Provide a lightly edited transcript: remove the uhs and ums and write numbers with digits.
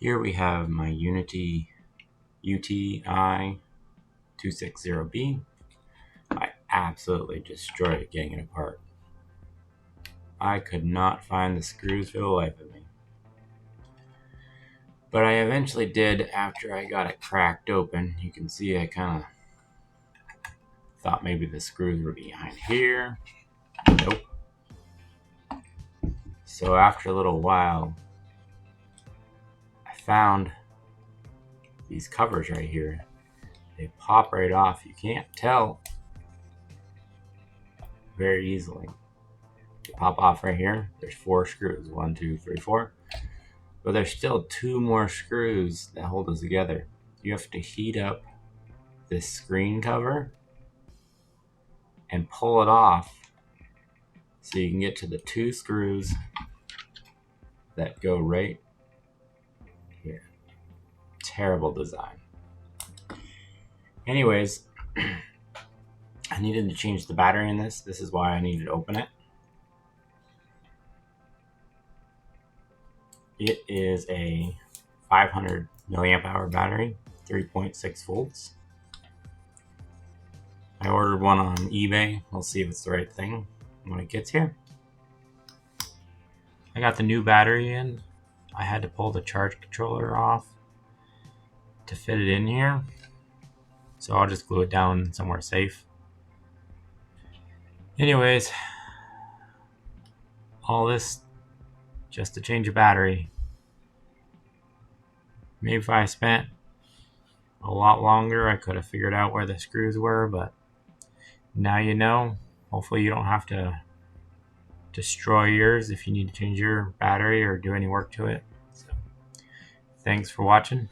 Here we have my UNI-T UTI-260B. I absolutely destroyed it getting it apart. I could not find the screws for the life of me. But I eventually did after I got it cracked open. You can see I kind of thought maybe the screws were behind here. Nope. So after a little while, I found these covers right here. They pop right off. You can't tell very easily. They pop off right here. There's 4 screws. 1, 2, 3, 4. But there's still 2 more screws that hold us together. You have to heat up this screen cover and pull it off so you can get to the 2 screws that go right here. Terrible design. Anyways, I needed to change the battery in this. This is why I needed to open it. It is a 500 milliamp hour battery, 3.6 volts. I ordered one on eBay. We'll see if it's the right thing when it gets here. I got the new battery in. I had to pull the charge controller off to fit it in here. So I'll just glue it down somewhere safe. Anyways, all this just to change a battery. Maybe if I spent a lot longer, I could have figured out where the screws were, but now you know. Hopefully you don't have to destroy yours if you need to change your battery or do any work to it. So, thanks for watching.